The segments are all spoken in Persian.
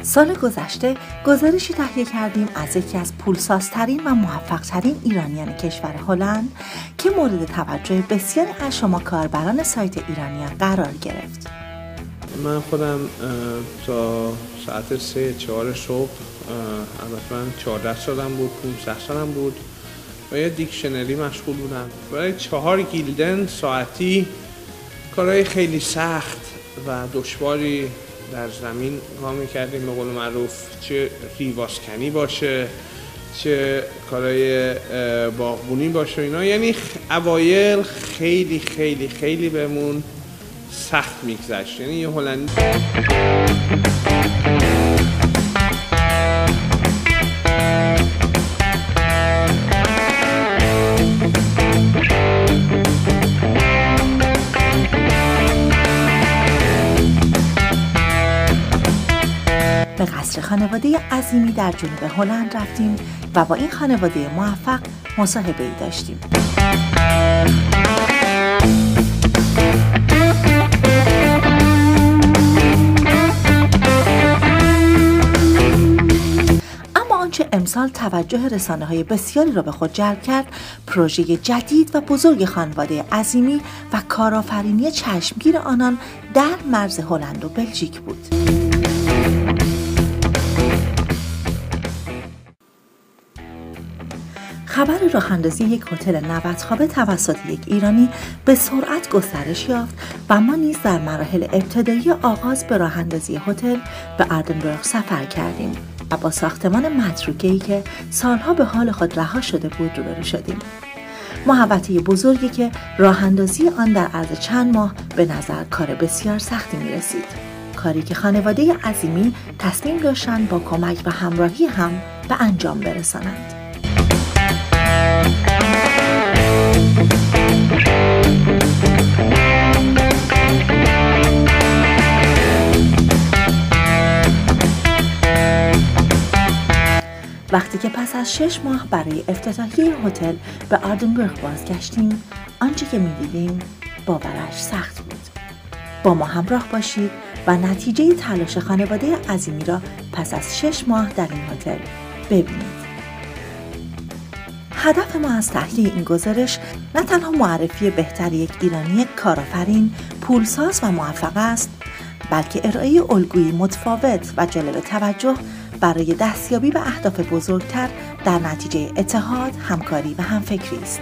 سال گذشته گزارشی تهیه کردیم از یکی از پولسازترین و موفقترین ایرانیان کشور هلند که مورد توجه بسیاری از شما کاربران سایت ایرانیان قرار گرفت. من خودم تا ساعت 3-4 صبح، البته من 14 سالم بود، 15 سالم بود، با یه دیکشنری مشغول بودم. برای 4 گیلدن ساعتی کارهای خیلی سخت و دشواری در زمین کار می‌کردیم، به قول معروف چه ریواسکنی باشه، چه کارهای باغبونی باشه اینا. یعنی اوایل خیلی خیلی خیلی بهمون سخت می‌گذشت. یعنی یه هلندی به قصر خانواده عظیمی در جنوب هلند رفتیم و با این خانواده موفق مصاحبه‌ای داشتیم. اما آنچه امسال توجه رسانه‌های بسیاری را به خود جلب کرد، پروژه جدید و بزرگ خانواده عظیمی و کارآفرینی چشمگیر آنان در مرز هلند و بلژیک بود. خبر راه‌اندازی یک هتل 90 خوابه توسط یک ایرانی به سرعت گسترش یافت و ما نیز در مراحل ابتدایی آغاز به راه‌اندازی هتل به آردنبورگ سفر کردیم و با ساختمان متروکه‌ای که سالها به حال خود رها شده بود روبرو شدیم. محوطه بزرگی که راه‌اندازی آن در عرض چند ماه به نظر کار بسیار سختی می رسید. کاری که خانواده عظیمی تصمیم داشتند با کمک و همراهی هم به انجام برسانند. وقتی که پس از 6 ماه برای افتتاحیه هتل به آردنبورگ بازگشتیم، آنچه که می‌دیدیم باورش سخت بود. با ما همراه باشید و نتیجه تلاش خانواده عظیمی را پس از 6 ماه در این هتل ببینید. هدف ما از تهیه این گزارش نه تنها معرفی بهتر یک ایرانی کارآفرین، پولساز و موفق است، بلکه ارائه الگویی متفاوت و جالب توجه برای دستیابی به اهداف بزرگتر در نتیجه اتحاد، همکاری و همفکری است.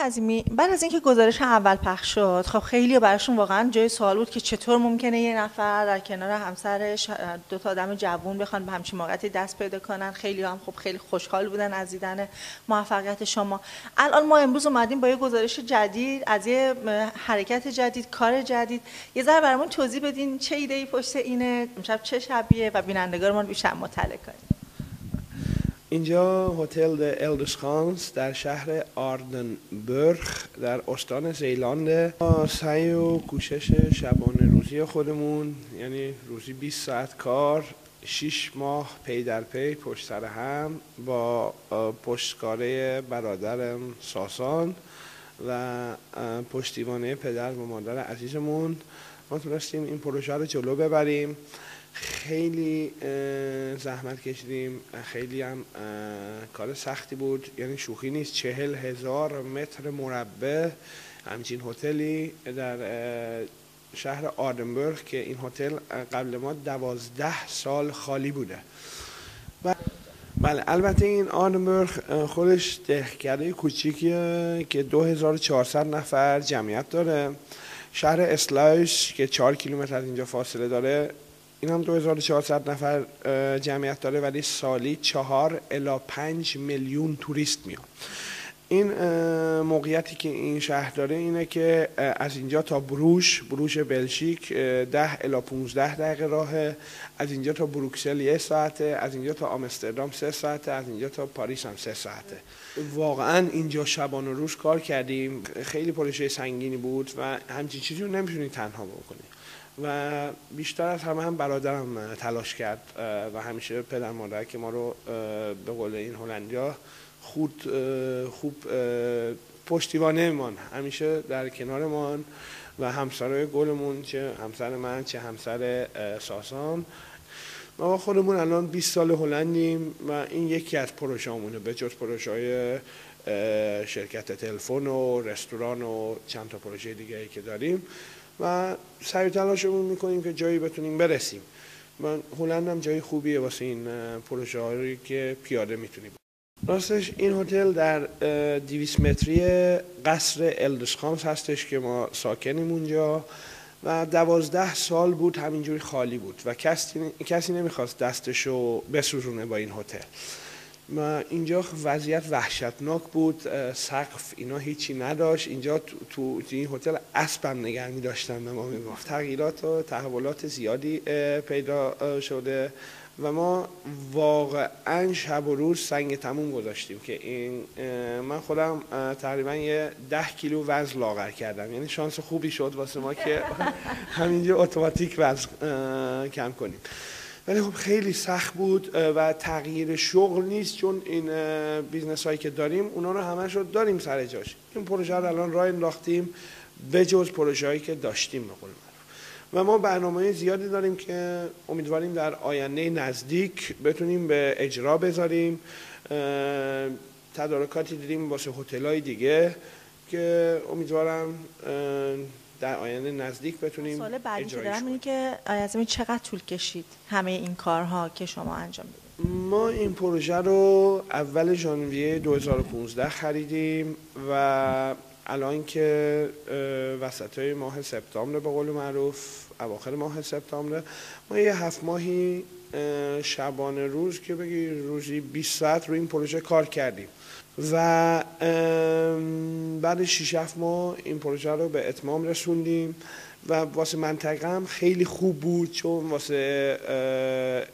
عظیمی، بعد از اینکه گزارش اول پخش شد، خب خیلی براشون واقعا جای سوال بود که چطور ممکنه یه نفر در کنار همسرش، دو تا آدم جوون بخوان به همچین موقعیتی دست پیدا کنن. خیلی هم خب خیلی خوشحال بودن از دیدن موفقیت شما. الان ما امروز اومدیم با یه گزارش جدید از یه حرکت جدید، کار جدید. یه ذره برامون توضیح بدین چه ایده‌ای پشت اینه، امشب چه شبیه و بینندگانمون بیشتر مطلع کنیم. اینجا هتل الدرسخانس در شهر آردنبورگ در استان زیلند. سعی و کوشش شبانه روزی خودمون، یعنی روزی 20 ساعت کار، 6 ماه پی در پی پشت سر هم با پشتکاره برادرم ساسان و پشتیبانی پدر و مادر عزیزمون، ما تونستیم این پروژه رو جلو ببریم. خیلی زحمت کشیدیم، خیلی هم کار سختی بود، یعنی شوخی نیست. 40,000 متر مربع همچین هتلی در شهر آردنبورگ که این هتل قبل ما 12 سال خالی بوده. بله، البته این آردنبورگ خودش دهکده کوچیکیه که 2400 نفر جمعیت داره. شهر اسلایش که 4 کیلومتر از اینجا فاصله داره، این هم 2400 نفر جمعیت داره، ولی سالی 4 الی 5 میلیون توریست میاد. این موقعیتی که این شهر داره اینه که از اینجا تا بروژ بلژیک 10 الی 15 دقیقه راهه، از اینجا تا بروکسل 1 ساعته، از اینجا تا آمستردام 3 ساعته، از اینجا تا پاریس هم 3 ساعته. واقعا اینجا شبانه روز کار کردیم، خیلی پروژه سنگینی بود و همچین چیزی رو نمیتونی تنها بکنی و بیشتر از همه هم برادرم تلاش کرد و همیشه پدر مادر که ما رو به قول این هلندیا خوب پشتیبانه مان، همیشه در کنارمان و همسرای گلمون، چه همسر من چه همسر ساسان. ما خودمون الان 20 سال هلندیم و این یکی از پروژه‌مونه، به جز پروژه‌های شرکت تلفن و رستوران و چند تا پروژه دیگه‌ای که داریم و سعی و تلاشمون میکنیم که جایی بتونیم برسیم. من هلند هم جای خوبیه واسه این پروژه‌هایی که پیاده میتونیم. راستش این هتل در 200 متری قصر الدرسخانس هستش که ما ساکنیم اونجا و 12 سال بود همینجوری خالی بود و کسی نمیخواست دستشو بسوزونه با این هتل. ما اینجا وضعیت وحشتناک بود، سقف اینا هیچی نداشت. اینجا تو این هتل اسبم نگه می داشتن، به ما میگفت. تغییرات و تحولات زیادی پیدا شده و ما واقعا شب و روز سنگ تموم گذاشتیم که این من خودم تقریبا یه 10 کیلو وزن لاغر کردم، یعنی شانس خوبی شد واسه ما که همینجا اتوماتیک وزن کم کنیم. ولی خب خیلی سخت بود و تغییر شغل نیست، چون این بیزنس هایی که داریم اونا رو همش رو داریم سر جاش. این پروژه رو الان راه انداختیم به جز پروژه هایی که داشتیم به قول معروف و ما برنامه زیادی داریم که امیدواریم در آینده نزدیک بتونیم به اجرا بذاریم. تدارکاتی دیدیم واسه هتل‌های دیگه که امیدوارم در آینده نزدیک بتونیم سوال بعدی که دارم اینه که آیا چقدر طول کشید همه این کارها که شما انجام بدید؟ ما این پروژه رو اول ژانویه 2015 خریدیم و الان که وسطای ماه سپتامبر به قول معروف، اواخر ماه سپتامبر، ما یه 7 ماهی شبانه روز که بگی روزی 20 ساعت رو این پروژه کار کردیم و بعد 6-7 ماه این پروژه رو به اتمام رسوندیم و واسه منطقه هم خیلی خوب بود، چون واسه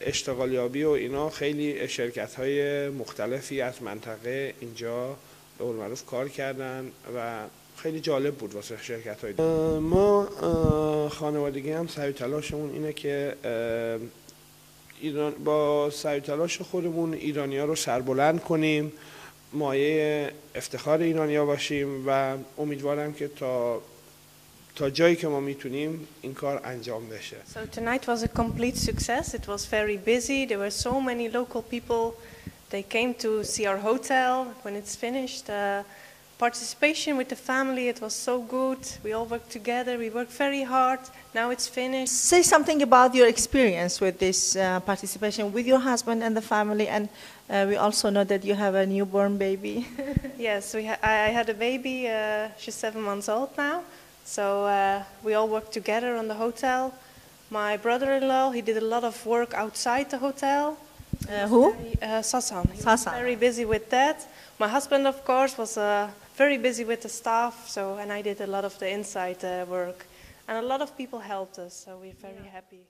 اشتغالیابی و اینا خیلی شرکت‌های مختلفی از منطقه اینجا به قول معروف کار کردن و خیلی جالب بود واسه شرکت‌های ما. خانوادگی هم سعی و تلاشمون اینه که با سعی و تلاش خودمون ایرانی‌ها رو سربلند کنیم، مایه افتخار ایرانی‌ها باشیم و امیدوارم که تا جایی که ما میتونیم این کار انجام بشه. So tonight was a complete success. It was very busy. There were so many local people. They came to see our hotel when it's finished. participation with the family, it was so good. We all worked together. We worked very hard. Now it's finished. Say something about your experience with this participation with your husband and the family, and we also know that you have a newborn baby. Yes, I had a baby. She's 7 months old now. So we all worked together on the hotel. My brother-in-law, he did a lot of work outside the hotel. Who? Sasan. He was Sasan. very busy with that. My husband, of course, was very busy with the staff. And I did a lot of the inside work. And a lot of people helped us, so we're very happy.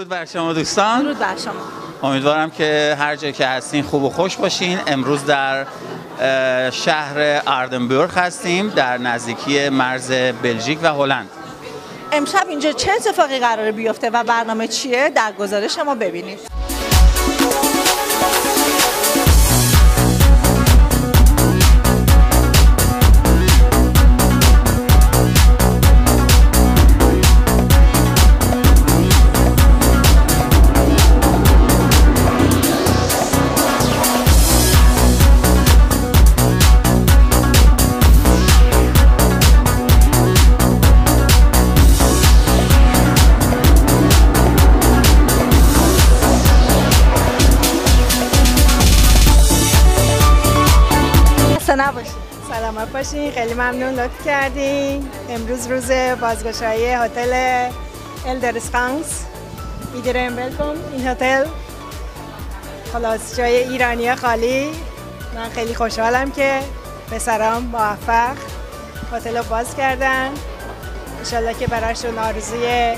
بر شما دوستان. درود بر شما. امیدوارم که هر جا که هستین خوب و خوش باشین. امروز در شهر آردنبورگ هستیم، در نزدیکی مرز بلژیک و هلند. امشب اینجا چه اتفاقی قراره بیفته و برنامه چیه؟ در گزارش ما ببینید. سلامت باشین، خیلی ممنون لطف کردین. امروز روز بازگشایی هتل الدرسخانس. ایدرم ویلکم این هتل. خلاص جای ایرانی خالی. من خیلی خوشحالم که پسرام موفق هتل رو باز کردن. انشالله که براشون آرزوی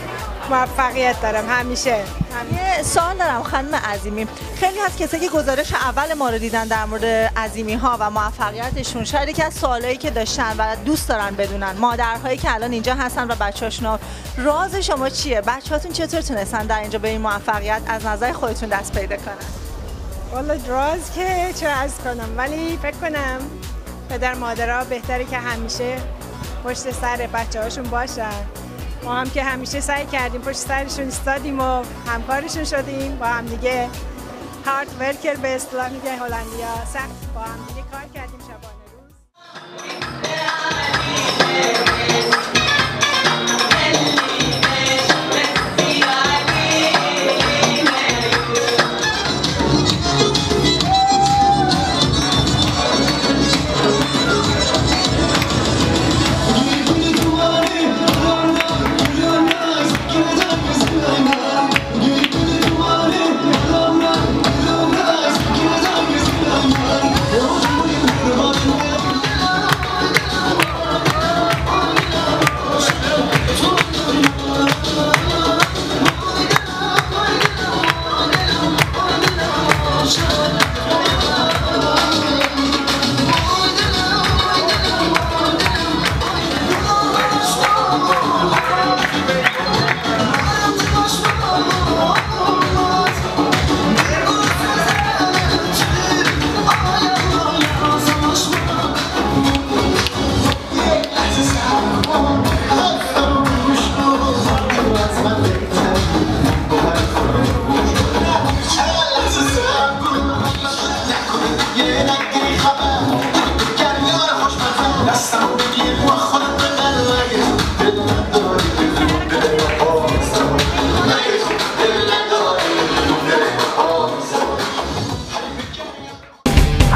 موفقیت دارم همیشه. یه سوال دارم خانم عظیمی، خیلی از کسایی که گزارش اول ما رو دیدن در مورد عظیمی ها و موفقیتشون، شاید یکی از سوالایی که داشتن و دوست دارن بدونن، مادرهایی که الان اینجا هستن و بچه‌هاشون، راز شما چیه؟ بچه‌هاتون چطور تونستن در اینجا به این موفقیت از نظر خودتون دست پیدا کنن؟ والا راز که چه عرض کنم، ولی فکر کنم پدر مادرها بهتره که همیشه پشت سر بچه‌هاشون باشن. ما هم که همیشه سعی کردیم پشت سرشون ایستادیم و همکارشون شدیم، با هم دیگه هارد ورکر به اصطلاح میگن هلندیا، سخت با هم دیگه کار کردیم شبانه روز.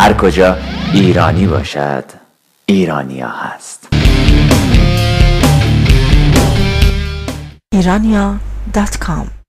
هر کجا ایرانی باشد ایرانیا هست. irania.com